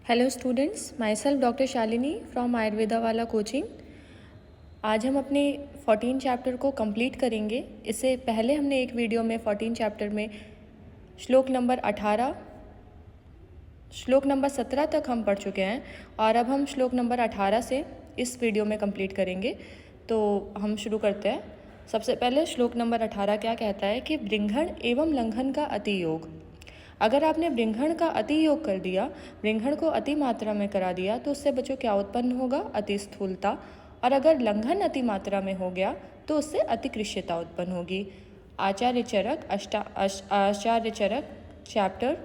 Hello students, my self doctor Shalini from Ayurveda वाला coaching. आज हम अपने 14 चैप्टर को कंप्लीट करेंगे। इससे पहले हमने एक वीडियो में 14 चैप्टर में श्लोक नंबर 18, श्लोक नंबर 17 तक हम पढ़ चुके हैं और अब हम श्लोक नंबर 18 से इस वीडियो में कंप्लीट करेंगे। तो हम शुरू करते हैं। सबसे पहले श्लोक नंबर 18 क्या कहता है कि बृंघण एवं लंघन का अति योग। अगर आपने बृंघण का अति योग कर दिया, बृंघण को अति मात्रा में करा दिया, तो उससे बच्चों क्या उत्पन्न होगा? अति स्थूलता। और अगर लंघन अति मात्रा में हो गया तो उससे अतिकृष्यता उत्पन्न होगी। आचार्य चरक चैप्टर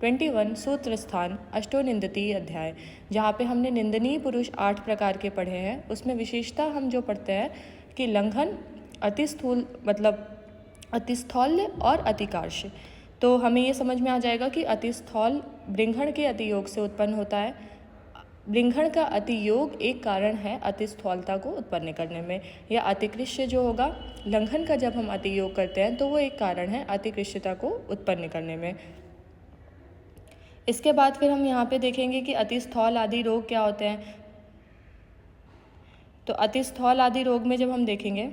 21 सूत्र स्थान अष्टोनिंदतीय अध्याय, जहाँ पे हमने निंदनीय पुरुष 8 प्रकार के पढ़े हैं, उसमें विशेषता हम जो पढ़ते हैं कि लंघन, अति स्थूल मतलब अतिस्थौल्य और अतिकार्ष्य। तो हमें ये समझ में आ जाएगा कि अतिस्थौल बृंघण के अति योग से उत्पन्न होता है। बृंघण का अति योग एक कारण है अतिस्थौलता को उत्पन्न करने में, या अतिकृष्य जो होगा, लंघन का जब हम अति योग करते हैं तो वो एक कारण है अतिकृष्यता को उत्पन्न करने में। इसके बाद फिर हम यहाँ पे देखेंगे कि अतिस्थौल आदि रोग क्या होते हैं। तो अतिस्थौल आदि रोग में जब हम देखेंगे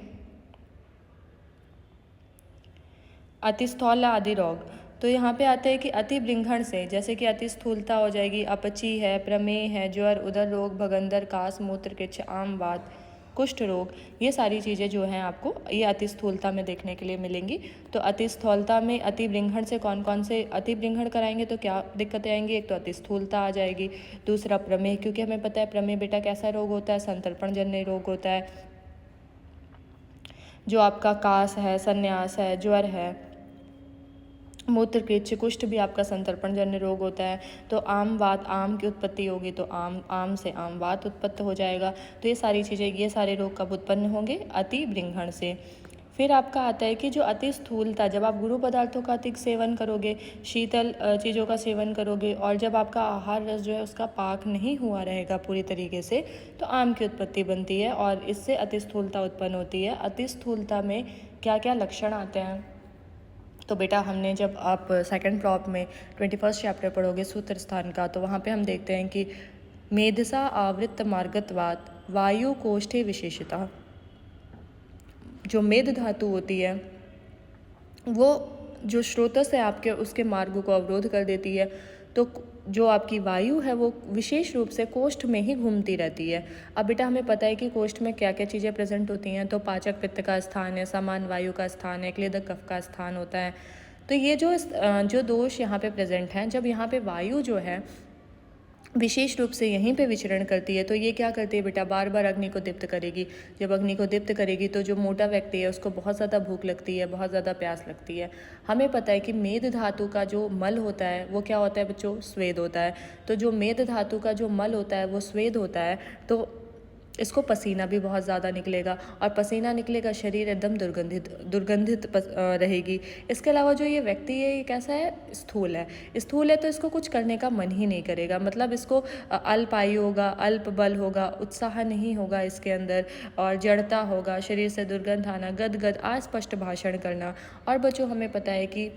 अतिस्थौल आदि रोग, तो यहाँ पे आते हैं कि अति बृंघण से, जैसे कि अति स्थूलता हो जाएगी, अपची है, प्रमेह है, ज्वर, उदर रोग, भगंदर, कास, मूत्रकृच्छ, आम वात, कुष्ठ रोग, ये सारी चीज़ें जो हैं आपको ये अति स्थूलता में देखने के लिए मिलेंगी। तो अति स्थूलता में अति बृंघण से कौन कौन से अति बृंघण कराएंगे तो क्या दिक्कतें आएंगी? एक तो अति स्थूलता आ जाएगी, दूसरा प्रमेह, क्योंकि हमें पता है प्रमेह बेटा कैसा रोग होता है? संतर्पण जन्य रोग होता है। जो आपका कास है, संन्यास है, ज्वर है, मूत्रकृच्छ, कुष्ठ भी आपका संतर्पण जन्य रोग होता है। तो आम वात, आम की उत्पत्ति होगी तो आम से आम वात उत्पत्त हो जाएगा। तो ये सारी चीज़ें, ये सारे रोग कब उत्पन्न होंगे? अति बृंघण से। फिर आपका आता है कि जो अति स्थूलता, जब आप गुरु पदार्थों का अधिक सेवन करोगे, शीतल चीज़ों का सेवन करोगे, और जब आपका आहार रस जो है उसका पाक नहीं हुआ रहेगा पूरी तरीके से, तो आम की उत्पत्ति बनती है और इससे अति स्थूलता उत्पन्न होती है। अति स्थूलता में क्या क्या लक्षण आते हैं? तो बेटा हमने जब आप सेकंड प्रॉप में 21 चैप्टर पढ़ोगे सूत्र स्थान का, तो वहाँ पे हम देखते हैं कि मेधसा आवृत्त मार्गत्वात् वायु कोष्ठे विशेषता। जो मेध धातु होती है वो जो स्रोतस है आपके, उसके मार्ग को अवरोध कर देती है। तो जो आपकी वायु है वो विशेष रूप से कोष्ठ में ही घूमती रहती है। अब बेटा हमें पता है कि कोष्ठ में क्या क्या चीज़ें प्रेजेंट होती हैं। तो पाचक पित्त का स्थान है, समान वायु का स्थान है, क्लेदक कफ का स्थान होता है। तो ये जो दोष यहाँ पे प्रेजेंट हैं, जब यहाँ पे वायु जो है विशेष रूप से यहीं पे विचरण करती है, तो ये क्या करती है बेटा? बार बार अग्नि को दीप्त करेगी। जब अग्नि को दीप्त करेगी तो जो मोटा व्यक्ति है उसको बहुत ज़्यादा भूख लगती है, बहुत ज़्यादा प्यास लगती है। हमें पता है कि मेद धातु का जो मल होता है वो क्या होता है बच्चों? स्वेद होता है। तो जो मेद धातु का जो मल होता है वो स्वेद होता है, तो इसको पसीना भी बहुत ज़्यादा निकलेगा, और पसीना निकलेगा, शरीर एकदम दुर्गंधित रहेगी। इसके अलावा जो ये व्यक्ति है ये कैसा है? स्थूल है। स्थूल है तो इसको कुछ करने का मन ही नहीं करेगा, मतलब इसको अल्प आयु होगा, अल्प बल होगा, उत्साह नहीं होगा इसके अंदर, और जड़ता होगा, शरीर से दुर्गंध आना, गदगद, अस्पष्ट भाषण करना। और बच्चों हमें पता है कि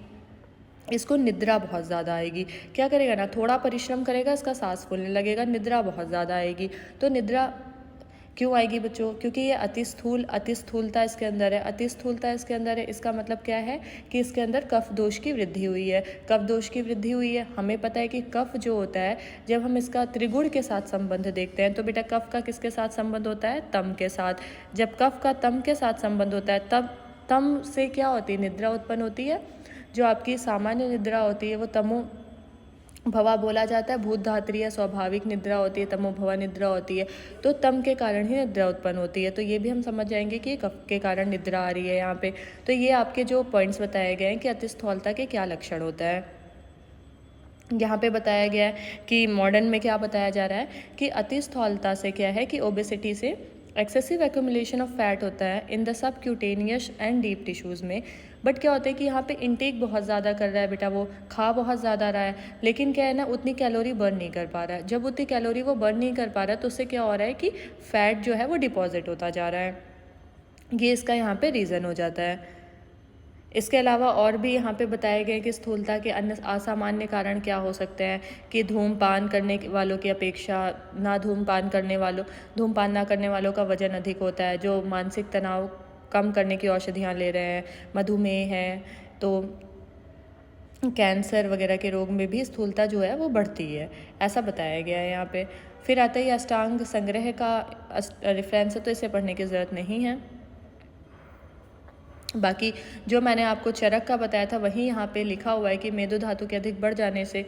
इसको निद्रा बहुत ज़्यादा आएगी। क्या करेगा ना? थोड़ा परिश्रम करेगा, इसका सांस फूलने लगेगा, निद्रा बहुत ज़्यादा आएगी। तो निद्रा क्यों आएगी बच्चों? क्योंकि ये अतिस्थूलता इसके अंदर है। अतिस्थूलता इसके अंदर है, इसका मतलब क्या है कि इसके अंदर कफ दोष की वृद्धि हुई है। कफ दोष की वृद्धि हुई है। हमें पता है कि कफ जो होता है, जब हम इसका त्रिगुण के साथ संबंध देखते हैं, तो बेटा कफ का किसके साथ संबंध होता है? तम के साथ। जब कफ का तम के साथ संबंध होता है, तब तम से क्या होती है? निद्रा उत्पन्न होती है। जो आपकी सामान्य निद्रा होती है वो तमो भवा बोला जाता है, भूत धात्रीय स्वाभाविक निद्रा होती है, तमो भवा निद्रा होती है। तो तम के कारण ही निद्रा उत्पन्न होती है। तो ये भी हम समझ जाएंगे कि कफ के कारण निद्रा आ रही है यहाँ पे। तो ये आपके जो पॉइंट्स बताए गए हैं कि अतिस्थौलता के क्या लक्षण होता है। यहाँ पे बताया गया है कि मॉडर्न में क्या बताया जा रहा है कि अतिस्थौलता से क्या है कि ओबेसिटी से एक्सेसिव एक्यूमुलेशन ऑफ फैट होता है in the subcutaneous and deep tissues में। बट क्या होता है कि यहाँ पे इंटेक बहुत ज़्यादा कर रहा है बेटा, वो खा बहुत ज़्यादा रहा है, लेकिन क्या है ना, उतनी कैलोरी बर्न नहीं कर पा रहा है। जब उतनी कैलोरी वो बर्न नहीं कर पा रहा है तो उससे क्या हो रहा है कि फ़ैट जो है वो डिपॉजिट होता जा रहा है। ये इसका यहाँ पे रीज़न हो जाता है। इसके अलावा और भी यहाँ पे बताए गए कि स्थूलता के अन्य असामान्य कारण क्या हो सकते हैं कि धूमपान करने वालों की अपेक्षा धूमपान ना करने वालों का वजन अधिक होता है, जो मानसिक तनाव कम करने की औषधियाँ ले रहे हैं, मधुमेह है, तो कैंसर वगैरह के रोग में भी स्थूलता जो है वो बढ़ती है, ऐसा बताया गया है यहाँ पे। फिर आता है अष्टांग संग्रह का रेफरेंस है, तो इसे पढ़ने की ज़रूरत नहीं है। बाकी जो मैंने आपको चरक का बताया था वही यहाँ पे लिखा हुआ है कि मेदो धातु के अधिक बढ़ जाने से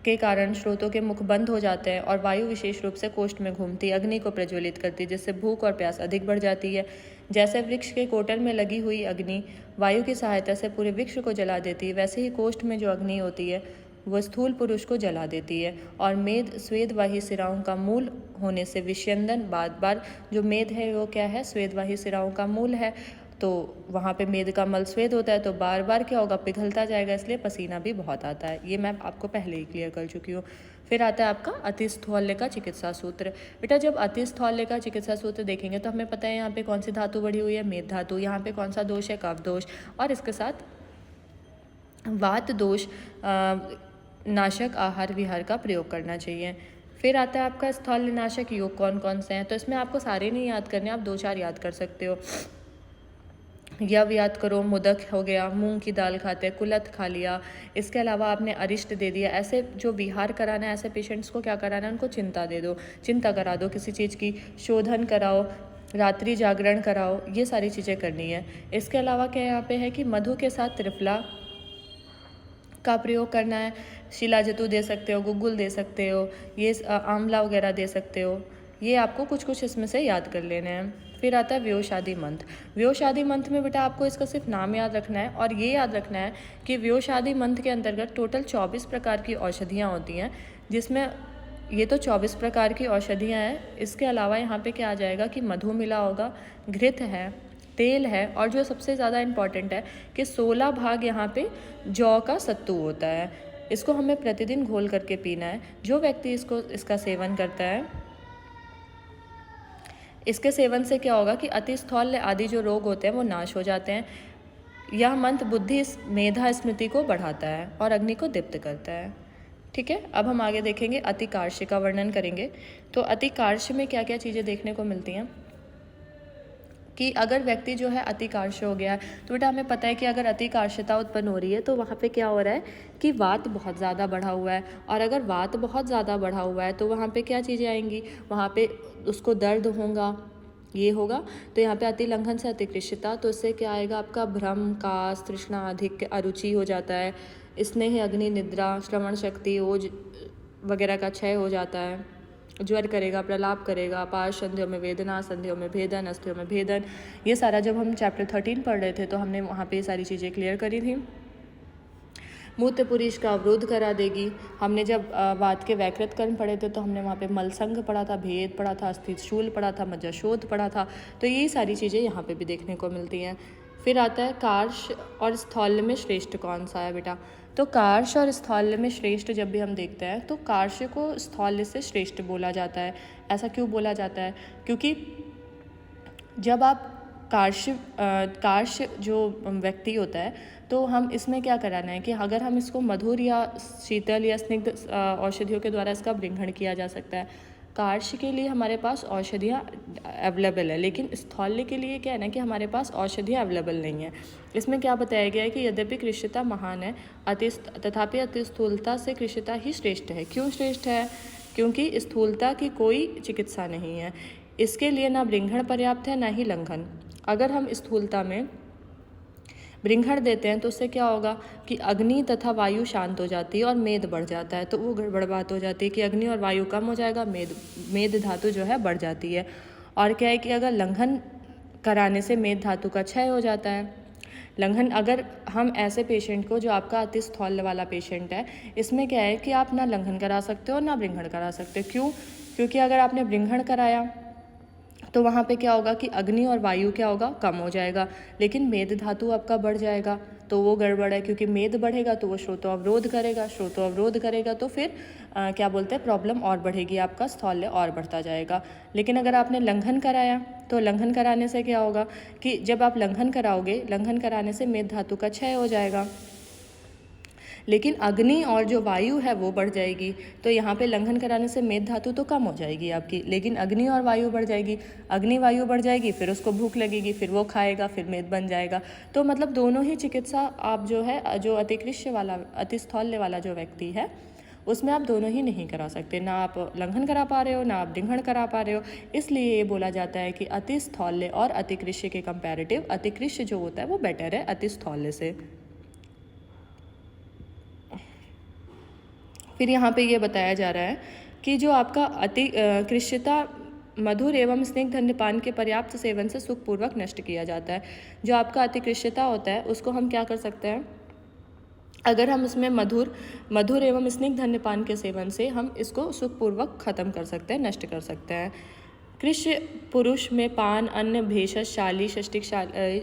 के कारण स्रोतों के मुख बंद हो जाते हैं और वायु विशेष रूप से कोष्ठ में घूमती अग्नि को प्रज्वलित करती है, जिससे भूख और प्यास अधिक बढ़ जाती है। जैसे वृक्ष के कोटल में लगी हुई अग्नि वायु की सहायता से पूरे वृक्ष को जला देती है, वैसे ही कोष्ठ में जो अग्नि होती है वो स्थूल पुरुष को जला देती है। और मेद स्वेदवाही सिराओं का मूल होने से विषयंदन बार जो मेद है वो क्या है, स्वेदवाही सिराओं का मूल है, तो वहाँ पे मेद का मल स्वेद होता है, तो बार बार क्या होगा, पिघलता जाएगा, इसलिए पसीना भी बहुत आता है। ये मैं आपको पहले ही क्लियर कर चुकी हूँ। फिर आता है आपका अतिस्थौल्य का चिकित्सा सूत्र। बेटा जब अतिस्थौल्य का चिकित्सा सूत्र देखेंगे तो हमें पता है यहाँ पे कौन सी धातु बढ़ी हुई है, मेद धातु। यहाँ पे कौन सा दोष है, कफ दोष, और इसके साथ वात दोष नाशक आहार विहार का प्रयोग करना चाहिए। फिर आता है आपका स्थौल्य नाशक योग कौन कौन से हैं, तो इसमें आपको सारे नहीं याद करने, आप 2-4 याद कर सकते हो। यव याद करो, मुदक हो गया, मूंग की दाल खाते हैं, कुलथ खा लिया, इसके अलावा आपने अरिष्ट दे दिया। ऐसे जो विहार कराना है, ऐसे पेशेंट्स को क्या कराना है, उनको चिंता दे दो, चिंता करा दो किसी चीज़ की, शोधन कराओ, रात्रि जागरण कराओ, ये सारी चीज़ें करनी है। इसके अलावा क्या यहाँ पे है कि मधु के साथ त्रिफला का प्रयोग करना है। शिलाजतु दे सकते हो, गुग्गुल दे सकते हो, ये आंवला वगैरह दे सकते हो। ये आपको कुछ कुछ इसमें से याद कर लेने हैं। फिर आता है व्योषादि मंत्र। व्योषादि मंत्र में बेटा आपको इसका सिर्फ नाम याद रखना है और ये याद रखना है कि व्योषादि मंत्र के अंतर्गत टोटल 24 प्रकार की औषधियाँ होती हैं, जिसमें ये तो 24 प्रकार की औषधियाँ हैं। इसके अलावा यहाँ पे क्या आ जाएगा कि मधु मिला होगा, घृत है, तेल है, और जो सबसे ज़्यादा इम्पॉर्टेंट है कि 16 भाग यहाँ पे जौ का सत्तू होता है। इसको हमें प्रतिदिन घोल करके पीना है। जो व्यक्ति इसका सेवन करता है, इसके सेवन से क्या होगा कि अतिस्थौल्य आदि जो रोग होते हैं वो नाश हो जाते हैं। यह मंत्र बुद्धि मेधा स्मृति को बढ़ाता है और अग्नि को दीप्त करता है। ठीक है, अब हम आगे देखेंगे अतिकार्ष्य का वर्णन करेंगे। तो अतिकार्ष्य में क्या क्या चीज़ें देखने को मिलती हैं कि अगर व्यक्ति जो है अतिकार्ष्य हो गया है, तो बेटा हमें पता है कि अगर अतिकार्ष्यता उत्पन्न हो रही है तो वहाँ पे क्या हो रहा है कि वात बहुत ज़्यादा बढ़ा हुआ है, और अगर वात बहुत ज़्यादा बढ़ा हुआ है तो वहाँ पे क्या चीज़ें आएंगी, वहाँ पे उसको दर्द होगा, ये होगा। तो यहाँ पे अतिलंघन से अतिकृष्यता, तो इससे क्या आएगा, आपका भ्रम, कास, तृष्णा, अधिक, अरुचि हो जाता है, स्नेह, अग्नि, निद्रा, श्रवण शक्ति, ओज वगैरह का क्षय हो जाता है, ज्वर करेगा, प्रलाप करेगा, पाश संधियों में वेदना, संधियों में भेदन, अस्थियों में भेदन। ये सारा जब हम चैप्टर 13 पढ़ रहे थे तो हमने वहाँ पे ये सारी चीज़ें क्लियर करी थी। मूत्र पुरीष का अवरोध करा देगी। हमने जब वात के वैकृत कर्म पढ़े थे तो हमने वहाँ पे मलसंग पढ़ा था, भेद पढ़ा था, अस्थित शूल पढ़ा था, मज्जाशोध पढ़ा था। तो ये सारी चीज़ें यहाँ पे भी देखने को मिलती हैं। फिर आता है कार्श और स्थौल्य में श्रेष्ठ कौन सा है बेटा, तो कार्श और स्थौल्य में श्रेष्ठ जब भी हम देखते हैं तो कार्श को स्थौल्य से श्रेष्ठ बोला जाता है। ऐसा क्यों बोला जाता है, क्योंकि जब आप कार्श जो व्यक्ति होता है तो हम इसमें क्या कराना है कि अगर हम इसको मधुर या शीतल या स्निग्ध औषधियों के द्वारा इसका बृंहण किया जा सकता है। कार्श के लिए हमारे पास औषधियाँ अवेलेबल है, लेकिन स्थौल्य के लिए क्या है ना कि हमारे पास औषधियाँ अवेलेबल नहीं है। इसमें क्या बताया गया है कि यद्यपि कृष्यता महान है तथापि अतिस्थूलता से कृष्यता ही श्रेष्ठ है। क्यों श्रेष्ठ है, क्योंकि स्थूलता की कोई चिकित्सा नहीं है, इसके लिए ना बृंहण पर्याप्त है ना ही लंघन। अगर हम स्थूलता में बृंहण देते हैं तो उससे क्या होगा कि अग्नि तथा वायु शांत हो जाती है और मेद बढ़ जाता है, तो वो गड़बड़ बात हो जाती है कि अग्नि और वायु कम हो जाएगा, मेद धातु जो है बढ़ जाती है। और क्या है कि अगर लंघन कराने से मेद धातु का क्षय हो जाता है। लंघन, अगर हम ऐसे पेशेंट को, जो आपका अतिस्थौल्य वाला पेशेंट है, इसमें क्या है कि आप ना लंघन करा सकते हो ना बृंहण करा सकते हो। क्यों, क्योंकि अगर आपने बृंहण कराया तो वहाँ पे क्या होगा कि अग्नि और वायु क्या होगा, कम हो जाएगा, लेकिन मेद धातु आपका बढ़ जाएगा। तो वो गड़बड़ है, क्योंकि मेद बढ़ेगा तो वो श्रोतोअवरोध करेगा, श्रोतोअवरोध करेगा तो फिर क्या बोलते हैं प्रॉब्लम और बढ़ेगी, आपका स्थौल्य और बढ़ता जाएगा। लेकिन अगर आपने लंघन कराया तो लंघन कराने से क्या होगा कि जब आप लंघन कराओगे, लंघन कराने से मेद धातु का क्षय हो जाएगा, लेकिन अग्नि और जो वायु है वो बढ़ जाएगी। तो यहाँ पे लंघन कराने से मेद धातु तो कम हो जाएगी आपकी, लेकिन अग्नि और वायु बढ़ जाएगी। अग्नि वायु बढ़ जाएगी, फिर उसको भूख लगेगी, फिर वो खाएगा, फिर मेद बन जाएगा। तो मतलब दोनों ही चिकित्सा आप जो है, जो अतिकृष्य वाला, अतिस्थौल्य वाला जो व्यक्ति है, उसमें आप दोनों ही नहीं करा सकते, ना आप लंघन करा पा रहे हो, ना आप डिंघण करा पा रहे हो। इसलिए ये बोला जाता है कि अतिस्थौल्य और अतिकृष्य के कंपैरेटिव अतिकृष्य जो होता है वो बेटर है अतिस्थौल्य से। फिर यहाँ पे ये बताया जा रहा है कि जो आपका अतिकृष्यता मधुर एवं स्निग्ध अन्नपान के पर्याप्त सेवन से सुखपूर्वक नष्ट किया जाता है। जो आपका अतिकृष्यता होता है उसको हम क्या कर सकते हैं, अगर हम उसमें मधुर एवं स्निग्ध अन्नपान के सेवन से हम इसको सुखपूर्वक खत्म कर सकते हैं, नष्ट कर सकते हैं। कृष्य पुरुष में पान, अन्न, भेषज, शाली, षष्टिक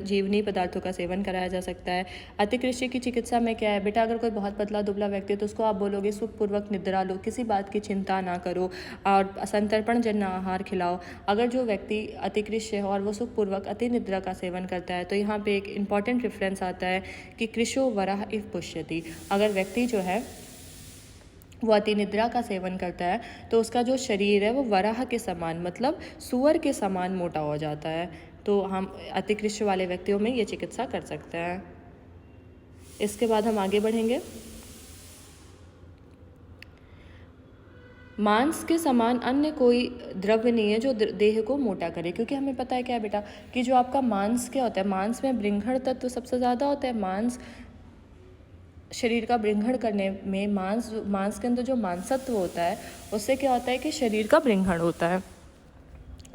जीवनी पदार्थों का सेवन कराया जा सकता है। अतिकृष्य की चिकित्सा में क्या है बेटा, अगर कोई बहुत पतला दुबला व्यक्ति है तो उसको आप बोलोगे सुखपूर्वक निद्रा लो, किसी बात की चिंता ना करो और संतर्पण जन्य आहार खिलाओ। अगर जो व्यक्ति अतिकृष्य है और वो सुखपूर्वक अति निद्रा का सेवन करता है तो यहाँ पे एक इंपॉर्टेंट रेफरेंस आता है कि कृशो वराह इव पुष्यति। अगर व्यक्ति जो है वो अति निद्रा का सेवन करता है तो उसका जो शरीर है वो वराह के समान, मतलब सुअर के समान मोटा हो जाता है। तो हम अतिकृष्य वाले व्यक्तियों में ये चिकित्सा कर सकते हैं। इसके बाद हम आगे बढ़ेंगे। मांस के समान अन्य कोई द्रव्य नहीं है जो देह को मोटा करे, क्योंकि हमें पता है क्या है बेटा कि जो आपका मांस क्या होता है, मांस में बृंघण तत्व सबसे ज़्यादा होता है। मांस शरीर का बृंघण करने में मांस के अंदर जो मांसत्व होता है उससे क्या होता है कि शरीर का बृंघण होता है।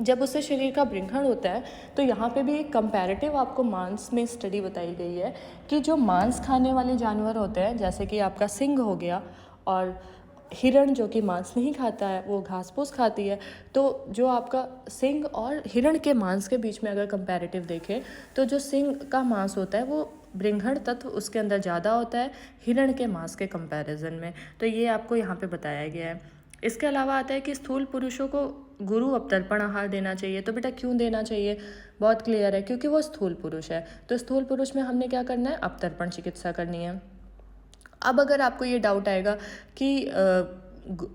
जब उससे शरीर का बृंघण होता है तो यहाँ पे भी एक कंपैरेटिव आपको मांस में स्टडी बताई गई है कि जो मांस खाने वाले जानवर होते हैं, जैसे कि आपका सिंह हो गया और हिरण जो कि मांस नहीं खाता है, वो घास फूस खाती है। तो जो आपका सिंह और हिरण के मांस के बीच में अगर कंपैरेटिव देखें तो जो सिंह का मांस होता है वो बृंघण तत्व उसके अंदर ज़्यादा होता है हिरण के मांस के कंपैरिजन में। तो ये आपको यहाँ पे बताया गया है। इसके अलावा आता है कि स्थूल पुरुषों को गुरु अपतर्पण आहार देना चाहिए। तो बेटा क्यों देना चाहिए, बहुत क्लियर है, क्योंकि वो स्थूल पुरुष है। तो स्थूल पुरुष में हमने क्या करना है, अपतर्पण चिकित्सा करनी है। अब अगर आपको ये डाउट आएगा कि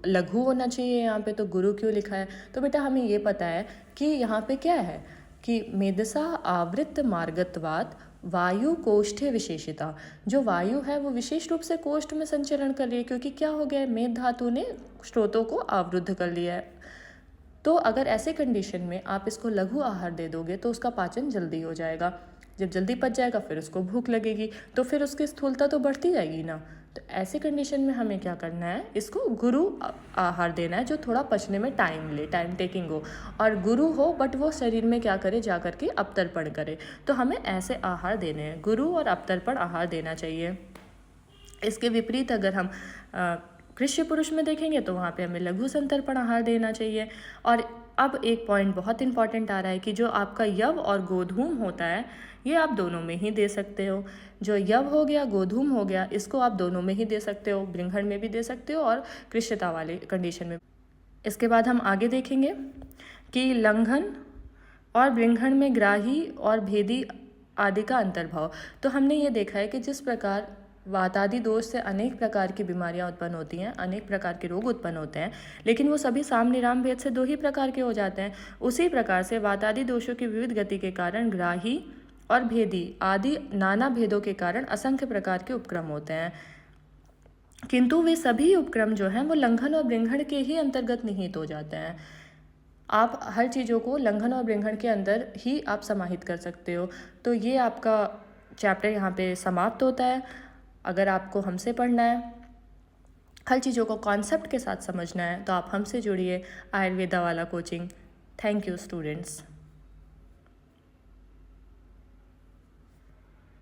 लघु होना चाहिए यहाँ पे, तो गुरु क्यों लिखा है, तो बेटा हमें ये पता है कि यहाँ पे क्या है कि मेदसा आवृत्त मार्गत्वात् वायु कोष्ठे विशेषिता। जो वायु है वो विशेष रूप से कोष्ठ में संचरण कर रही है, क्योंकि क्या हो गया है, मेद धातु ने स्रोतों को आवरुद्ध कर लिया है। तो अगर ऐसे कंडीशन में आप इसको लघु आहार दे दोगे तो उसका पाचन जल्दी हो जाएगा। जब जल्दी पच जाएगा फिर उसको भूख लगेगी, तो फिर उसकी स्थूलता तो बढ़ती जाएगी ना। तो ऐसे कंडीशन में हमें क्या करना है, इसको गुरु आहार देना है जो थोड़ा पचने में टाइम ले, टाइम टेकिंग हो, और गुरु हो बट वो शरीर में क्या करे, जा कर के अपतर्पण करे। तो हमें ऐसे आहार देने हैं, गुरु और अपतर्पण आहार देना चाहिए। इसके विपरीत अगर हम कृष्य पुरुष में देखेंगे तो वहाँ पे हमें लघु संतर्पण आहार देना चाहिए। और अब एक पॉइंट बहुत इंपॉर्टेंट आ रहा है कि जो आपका यव और गोधूम होता है ये आप दोनों में ही दे सकते हो। जो यव हो गया, गोधूम हो गया, इसको आप दोनों में ही दे सकते हो, बृंघण में भी दे सकते हो और कृष्यता वाले कंडीशन में। इसके बाद हम आगे देखेंगे कि लंघन और बृंघण में ग्राही और भेदी आदि का अंतर्भाव। तो हमने ये देखा है कि जिस प्रकार वातादि दोष से अनेक प्रकार की बीमारियां उत्पन्न होती हैं, अनेक प्रकार के रोग उत्पन्न होते हैं, लेकिन वो सभी साम निराम भेद से 2 ही प्रकार के हो जाते हैं। उसी प्रकार से वातादि दोषों की विविध गति के कारण ग्राही और भेदी आदि नाना भेदों के कारण असंख्य प्रकार के उपक्रम होते हैं, किंतु वे सभी उपक्रम जो हैं वो लंघन और बृंघण के ही अंतर्गत निहित हो जाते हैं। आप हर चीज़ों को लंघन और बृंघण के अंदर ही आप समाहित कर सकते हो। तो ये आपका चैप्टर यहाँ पे समाप्त होता है। अगर आपको हमसे पढ़ना है, हर चीज़ों को कॉन्सेप्ट के साथ समझना है, तो आप हमसे जुड़िए आयुर्वेदा वाला कोचिंग। Thank you students.